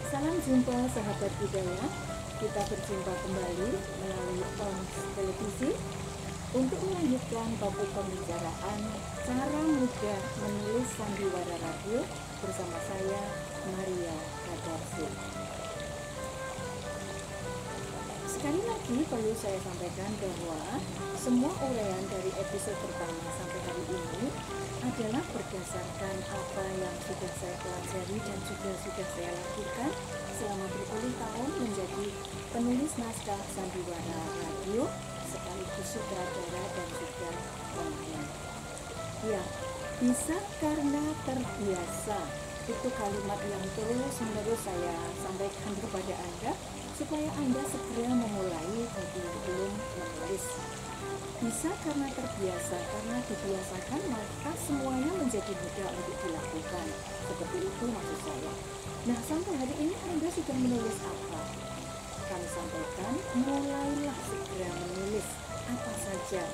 Salam jumpa sahabat budaya. Kita berjumpa kembali melalui ONS Televisi untuk melanjutkan topik pembicaraan cara mudah menulis sandiwara radio bersama saya Maria Kadarsi. Sekali lagi perlu saya sampaikan bahwa semua uraian dari episode pertama sampai hari ini adalah berdasarkan apa yang sudah saya pelajari dan juga sudah saya lakukan selama berpuluh-tahun menjadi penulis naskah sandiwara radio sekaligus sutradara dan juga pemain. Ya, bisa karena terbiasa. Itu kalimat yang terus-menerus saya sampaikan kepada Anda supaya Anda segera memulai sebelum menulis. Bisa karena terbiasa, karena dibiasakan maka semuanya menjadi mudah untuk dilakukan. Seperti itu maksud saya. Nah, sampai hari ini Anda sudah menulis apa? Kami sampaikan, mulailah segera menulis apa saja.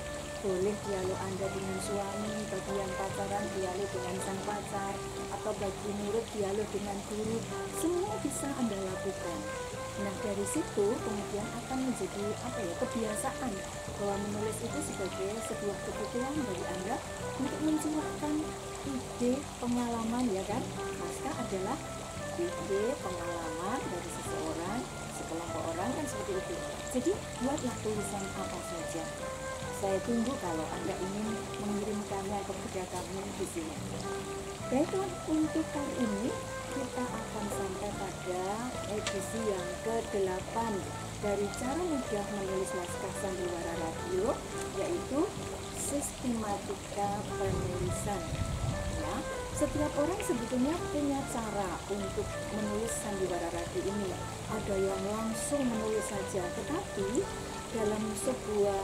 Boleh dialog Anda dengan suami, bagi yang pacaran dialog dengan sang pacar, atau bagi murid dialog dengan guru, semua bisa Anda lakukan. Nah, dari situ kemudian akan menjadi kebiasaan bahwa menulis itu sebagai sebuah kebutuhan bagi Anda untuk mencurahkan ide pengalaman, ya kan? Naskah adalah ide pengalaman dari seseorang, sekelompok orang, kan seperti itu. Jadi buatlah tulisan apa saja. Saya tunggu kalau Anda ingin mengirimkannya kepada kami di sini. Baiklah, untuk kali ini kita akan sampai pada edisi yang ke-8 dari cara mudah menulis naskah sandiwara radio, yaitu sistematika penulisan. Ya, setiap orang sebetulnya punya cara untuk menulis sandiwara radio ini. Ada yang langsung menulis saja, tetapi dalam sebuah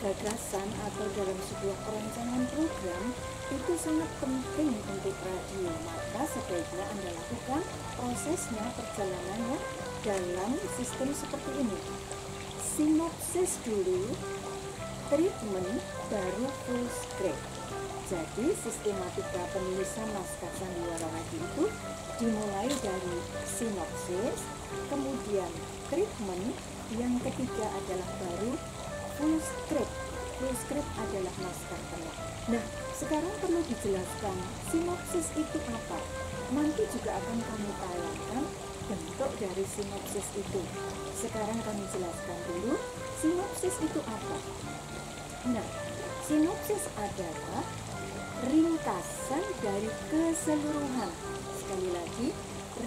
gagasan atau dalam sebuah perencanaan program itu sangat penting untuk radio. Maka sebaiknya Anda lakukan prosesnya, perjalanannya dalam sistem seperti ini. Sinopsis dulu, treatment, baru full script. Jadi sistematika penulisan naskah sandiwara radio itu dimulai dari sinopsis, kemudian treatment, yang ketiga adalah baru full script. Full script adalah naskah penuh. Nah, sekarang perlu dijelaskan sinopsis itu apa. Nanti juga akan kami tayangkan bentuk dari sinopsis itu. Sekarang kami jelaskan dulu sinopsis itu apa. Nah, sinopsis adalah ringkasan dari keseluruhan. Sekali lagi,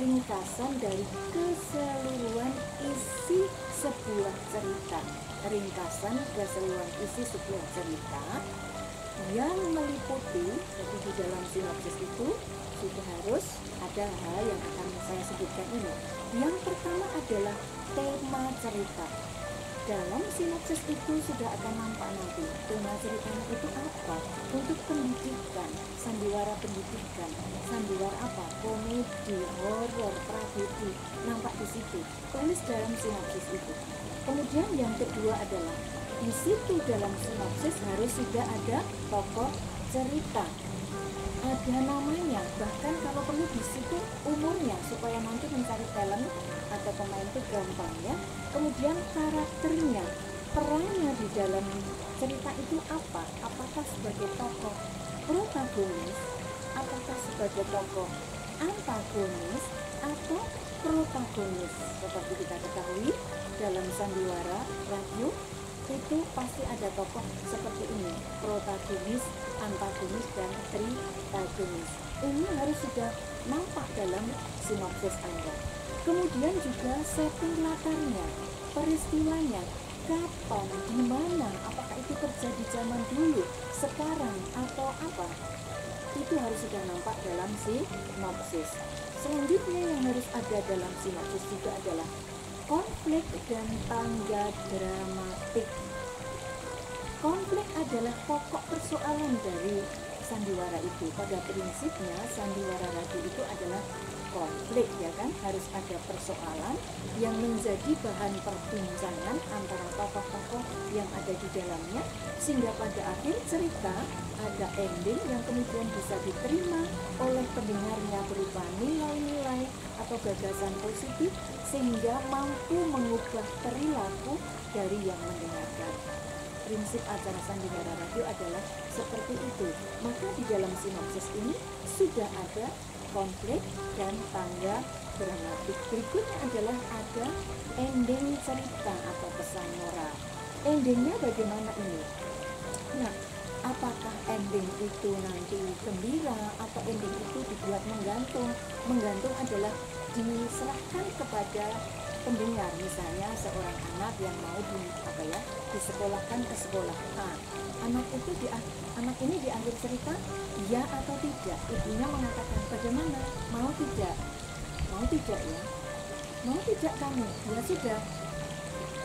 ringkasan dari keseluruhan isi sebuah cerita. Ringkasan keseluruhan isi sebuah cerita yang meliputi, jadi di dalam sinopsis itu sudah harus ada hal yang akan saya sebutkan ini. Yang pertama adalah tema cerita. Dalam sinopsis itu sudah akan nampak nanti tema ceritanya itu apa. Untuk pendidikan, sandiwara pendidikan, sandiwara apa? Komedi, horor, tragedi, nampak di situ. Tulis dalam sinopsis itu. Kemudian yang kedua adalah di situ dalam sinopsis harus sudah ada tokoh cerita, ada namanya, bahkan kalau perlu di situ umurnya supaya nanti mencari talent atau pemain itu gampang ya. Kemudian karakternya, perannya di dalam cerita itu apa? Apakah sebagai tokoh protagonis, apakah sebagai tokoh antagonis atau protagonis? Seperti kita ketahui dalam sandiwara radio itu pasti ada tokoh seperti ini, protagonis, antagonis, dan tritagonis. Ini harus sudah nampak dalam sinopsis Anda. Kemudian juga setting latarnya, peristiwanya, kapan, di mana, apakah itu terjadi zaman dulu, sekarang, atau apa. Itu harus sudah nampak dalam sinopsis. Selanjutnya yang harus ada dalam sinopsis juga adalah konflik dan tangga dramatik. Konflik adalah pokok persoalan dari sandiwara itu. Pada prinsipnya sandiwara radio itu adalah konflik, ya kan? Harus ada persoalan yang menjadi bahan perbincangan antara tokoh-tokoh yang ada di dalamnya, sehingga pada akhir cerita ada ending yang kemudian bisa diterima oleh pendengarnya berupa nilai-nilai atau gagasan positif sehingga mampu mengubah perilaku dari yang mendengarkan. Prinsip acara Sandiwara Radio adalah seperti itu. Maka di dalam sinopsis ini sudah ada konflik dan tangga dramatik. Berikutnya adalah ada ending cerita atau pesan moral. Endingnya bagaimana ini? Nah, apakah ending itu nanti gembira atau ending itu dibuat menggantung? Menggantung adalah diserahkan kepada pendengar, misalnya seorang anak yang mau disekolahkan ke sekolah A. Anak ini di akhir cerita ya atau tidak? Ibunya mengatakan bagaimana? Mau tidak? Mau tidak ya? Mau tidak kamu? Ya sudah.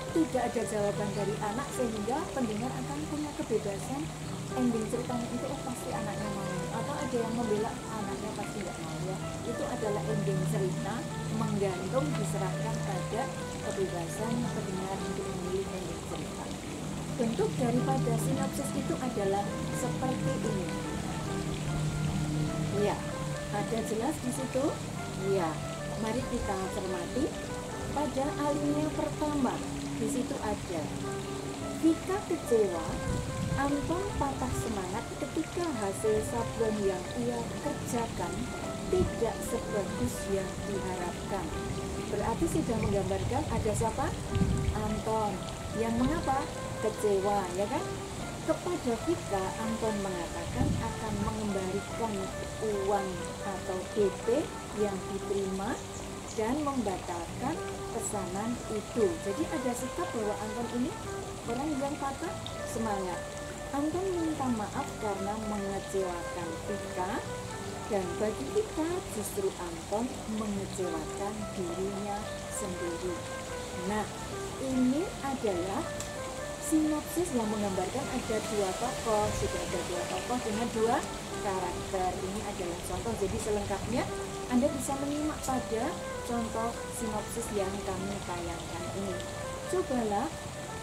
Tidak ada jawaban dari anak sehingga pendengar akan punya kebebasan ending ceritanya itu pasti anaknya mau, atau ada yang membela anaknya pasti tidak mau ya. Itu adalah ending cerita menggantung, diserahkan pada kebebasan pendengar untuk memilih ending cerita. Bentuk daripada sinopsis itu adalah seperti ini. Ya, ada jelas di situ? Ya, mari kita cermati. Pada alinea pertama, di situ ada Vika kecewa, Anton patah semangat ketika hasil sablon yang ia kerjakan tidak sebagus yang diharapkan. Berarti sudah menggambarkan ada siapa? Anton. Yang mengapa? Kecewa, ya kan? Kepada Vika, Anton mengatakan akan mengembalikan uang atau DP yang diterima dan membatalkan pesanan itu. Jadi ada sikap bahwa Anton ini orang yang patah semangat. Anton minta maaf karena mengecewakan Vika, dan bagi Vika justru Anton mengecewakan dirinya sendiri. Nah, ini adalah sinopsis yang menggambarkan ada dua tokoh, sudah ada dua tokoh dengan dua karakter. Ini adalah contoh, jadi selengkapnya Anda bisa menyimak pada contoh sinopsis yang kami tayangkan ini. Cobalah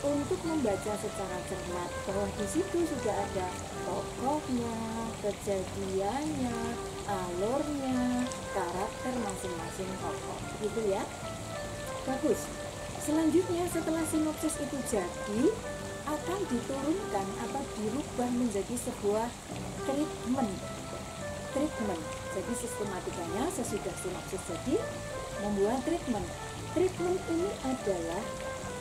untuk membaca secara cermat bahwa di situ sudah ada tokohnya, kejadiannya, alurnya, karakter masing-masing tokoh, gitu ya. Bagus. Selanjutnya setelah sinopsis itu jadi, akan diturunkan atau dirubah menjadi sebuah treatment. Jadi sistematikanya sesudah sinopsis jadi membuat treatment. Treatment ini adalah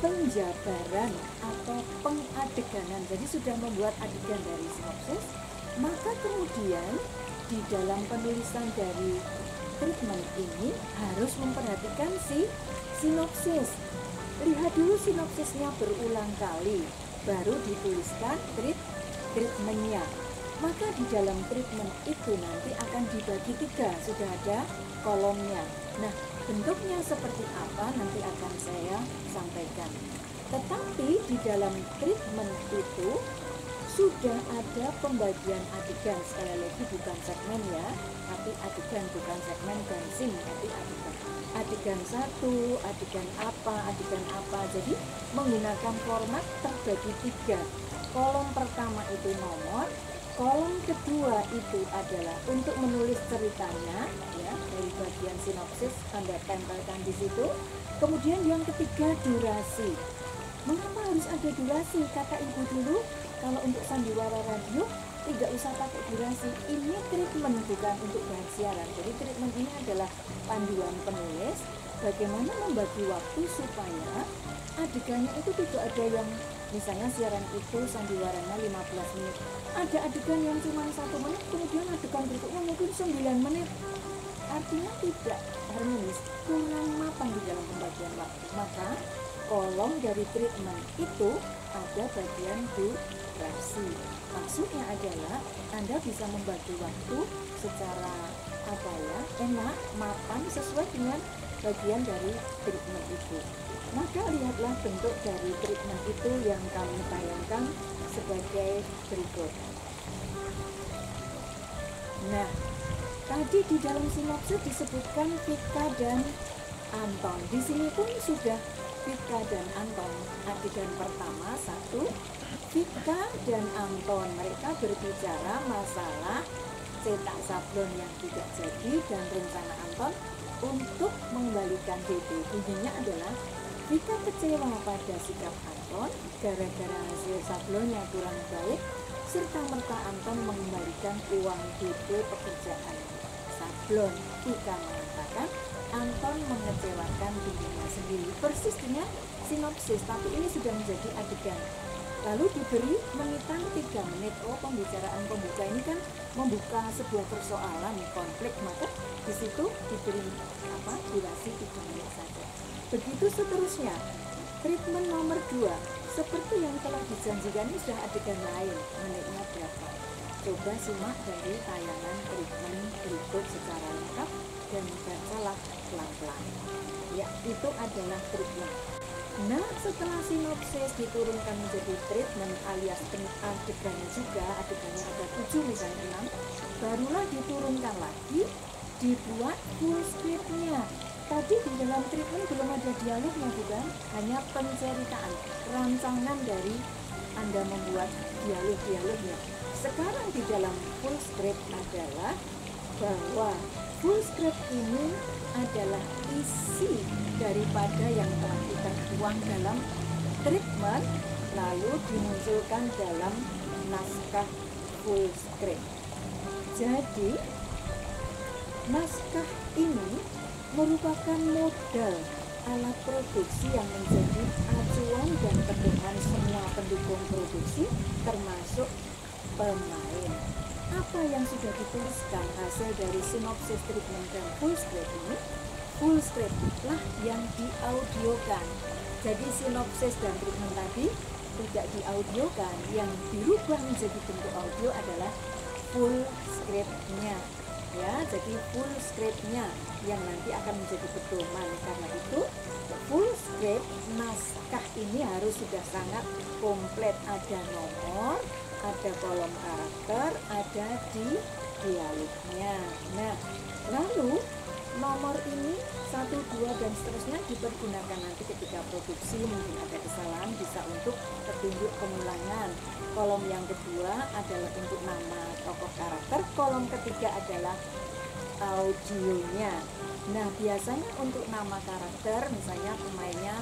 penjabaran atau pengadeganan. Jadi sudah membuat adegan dari sinopsis, maka kemudian di dalam penulisan dari treatment ini harus memperhatikan si sinopsis. Lihat dulu sinopsisnya berulang kali, baru dituliskan treatmentnya. Maka di dalam treatment itu nanti akan dibagi 3, sudah ada kolomnya. Nah, bentuknya seperti apa nanti akan saya sampaikan. Tetapi di dalam treatment itu sudah ada pembagian adegan, sekali lagi bukan segmen ya, tapi adegan, bukan segmen dan scene, tapi adegan. Adegan 1, adegan apa. Jadi menggunakan format terbagi 3. Kolom pertama itu nomor, kolom kedua itu adalah untuk menulis ceritanya, ya, dari bagian sinopsis Anda tempelkan di situ. Kemudian yang ketiga durasi. Mengapa harus ada durasi? Kata ibu dulu, kalau untuk Sandiwara Radio tidak usah pakai durasi. Ini treatment, bukan untuk bahan siaran. Jadi treatment ini adalah panduan penulis bagaimana membagi waktu supaya adegannya itu tidak ada yang misalnya siaran itu sandiwaranya 15 menit. Ada adegan yang cuma 1 menit, kemudian adegan berikutnya mungkin 9 menit. Artinya tidak harmonis, kurang mapan di dalam pembagian waktu. Maka kolom dari treatment itu ada bagian durasi. Maksudnya adalah Anda bisa membagi waktu secara enak, mapan sesuai dengan bagian dari treatment itu. Maka lihatlah bentuk dari treatment itu yang kami tayangkan sebagai berikut. Nah, tadi di dalam sinopsis disebutkan Vika dan Anton. Di sini pun sudah Vika dan Anton. Adegan pertama 1, Vika dan Anton, mereka berbicara masalah cetak sablon yang tidak jadi dan rencana Anton untuk mengembalikan DP. Bunyinya adalah, jika kecewa pada sikap Anton gara-gara hasil sablonnya kurang baik, serta merta Anton mengembalikan uang DP pekerjaan sablon. Ika mengatakan Anton mengecewakan dirinya sendiri, persis dengan sinopsis, tapi ini sudah menjadi adegan. Lalu diberi menitan 3 menit. Oh, pembicaraan pembuka ini kan membuka sebuah persoalan, konflik, maka di situ diberi durasi 3 menit saja. Begitu seterusnya. Treatment nomor 2, seperti yang telah dijanjikan, ini sudah adegan lain, menitnya berapa? Coba simak dari tayangan treatment berikut secara lengkap dan bacalah pelan-pelan. Ya, itu adalah treatment. Nah, setelah sinopsis diturunkan menjadi treatment alias adegannya juga, adegannya ada 7 misalnya 6, barulah diturunkan lagi, dibuat full scriptnya. Tadi di dalam treatment belum ada dialognya, bukan? Hanya penceritaan, rancangan dari Anda membuat dialog-dialognya. Sekarang di dalam full script adalah bahwa full script ini adalah isi daripada yang telah kita tuang dalam treatment, lalu dimunculkan dalam naskah full script. Jadi naskah ini merupakan modal alat produksi yang menjadi acuan dan pedoman semua pendukung produksi, termasuk pemain. Apa yang sudah dituliskan hasil dari sinopsis, treatment, dan full script ini? Full script lah yang diaudiokan. Jadi sinopsis dan treatment tadi tidak diaudiokan, yang dirubah menjadi bentuk audio adalah full scriptnya. Ya, jadi full scriptnya yang nanti akan menjadi pedoman. Karena itu full script naskah ini harus sudah sangat komplit, ada nomor, ada kolom karakter, ada di dialognya. Nah, lalu nomor ini 1, 2, dan seterusnya dipergunakan nanti ketika produksi, mungkin ada kesalahan, bisa untuk petunjuk pengulangan. Kolom yang kedua adalah untuk nama tokoh karakter, kolom ketiga adalah audionya. Nah, biasanya untuk nama karakter, misalnya pemainnya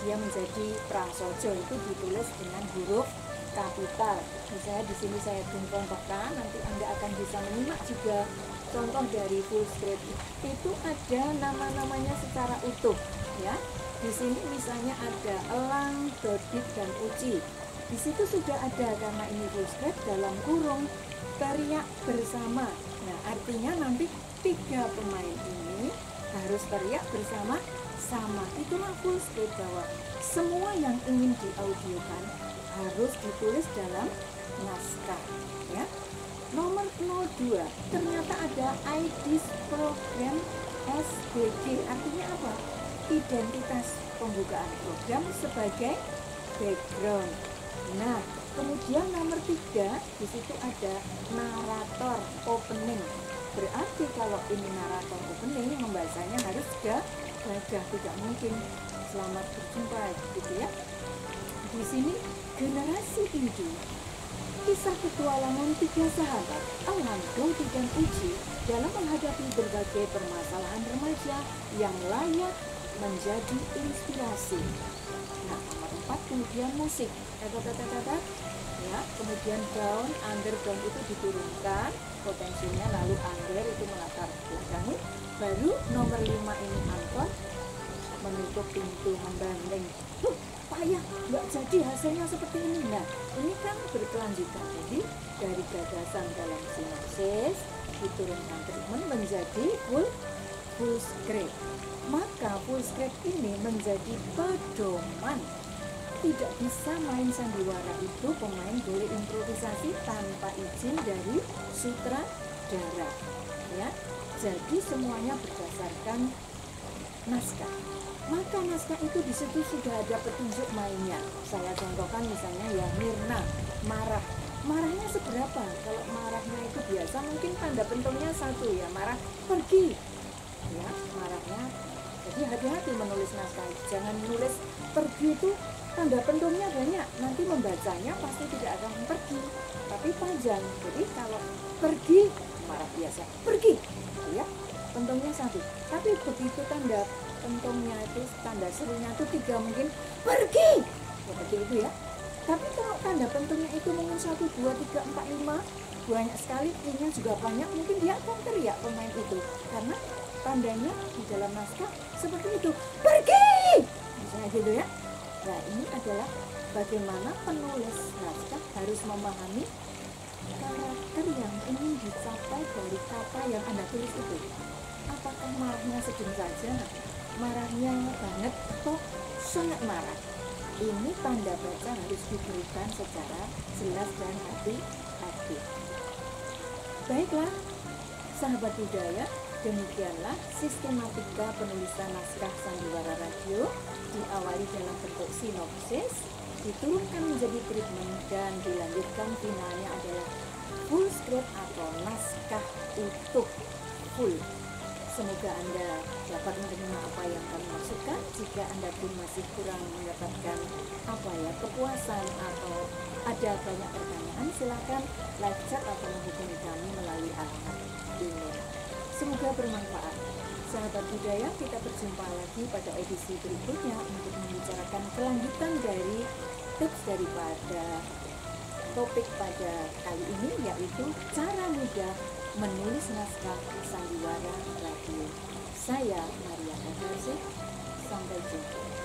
dia menjadi Prasojo, itu ditulis dengan huruf kapital. Misalnya di sini saya contohkan, nanti Anda akan bisa menyimak juga contoh dari full script. Itu ada nama-namanya secara utuh, ya. Di sini misalnya ada Elang, Dodit, dan Uci. Di situ sudah ada, karena ini full script, dalam kurung teriak bersama. Nah, artinya nanti 3 pemain ini harus teriak bersama sama. Itulah full script, bahwa semua yang ingin diaudiokan harus ditulis dalam naskah, ya. Nomor 02, ternyata ada ID program SBG. Artinya apa? Identitas pembukaan program sebagai background. Nah, kemudian nomor 3, di situ ada narator opening. Berarti kalau ini narator opening, membacanya harus gagah, tidak mungkin selamat berjumpa, gitu ya. Di sini generasi Hindu, kisah petualangan 3 sahabat, Elang, Dodi, dan Uci, dalam menghadapi berbagai permasalahan remaja yang layak menjadi inspirasi. Nah, nomor 4, kemudian musik, ya, kemudian down, underground itu diturunkan potensinya, lalu under itu melatar belakangi. Baru nomor 5 ini Anton menutup pintu membanding. Payah, nggak jadi hasilnya seperti ini. Nah, ini kan berkelanjutan. Jadi dari gagasan dalam sinopsis diturunkan treatment menjadi full script. Maka full script ini menjadi pedoman. Tidak bisa main sandiwara, itu pemain boleh improvisasi tanpa izin dari sutradara, ya. Jadi semuanya berdasarkan naskah. Maka naskah itu di situ sudah ada petunjuk mainnya. Saya contohkan misalnya ya, Mirna marah. Marahnya seberapa? Kalau marahnya itu biasa mungkin tanda pentingnya 1, ya, marah pergi. Ya, marahnya. Jadi hati-hati menulis naskah. Jangan menulis pergi itu tanda pentumnya banyak, nanti membacanya pasti tidak akan pergi, tapi panjang. Jadi kalau pergi, marah biasa, pergi, ya, pentumnya satu. Tapi begitu tanda pentumnya itu, tanda serunya itu 3 mungkin, pergi, seperti itu ya. Tapi kalau tanda pentumnya itu mungkin 1, 2, 3, 4, 5, banyak sekali, I-nya juga banyak, mungkin dia akan teriak pemain itu, karena tandanya di dalam naskah seperti itu, pergi, misalnya gitu ya. Nah, ini adalah bagaimana penulis naskah harus memahami karakter yang ingin dicapai dari kata yang Anda tulis itu. Apakah marahnya sedang saja, marahnya banget, atau sangat marah? Ini tanda baca harus diberikan secara jelas dan hati-hati. Baiklah, sahabat budaya, demikianlah sistematika penulisan naskah Sandiwara Radio, diawali dalam bentuk sinopsis, diturunkan menjadi treatment, dan dilanjutkan finalnya adalah full script atau naskah utuh full. Semoga Anda dapat menerima apa yang kami maksudkan. Jika Anda pun masih kurang mendapatkan kepuasan atau ada banyak pertanyaan, silakan live chat atau menghubungi kami melalui alamat email. Semoga bermanfaat. Sahabat budaya, kita berjumpa lagi pada edisi berikutnya untuk membicarakan kelanjutan dari tips daripada topik pada kali ini, yaitu cara mudah menulis naskah Sandiwara Radio. Saya Maria Kasih, sampai jumpa.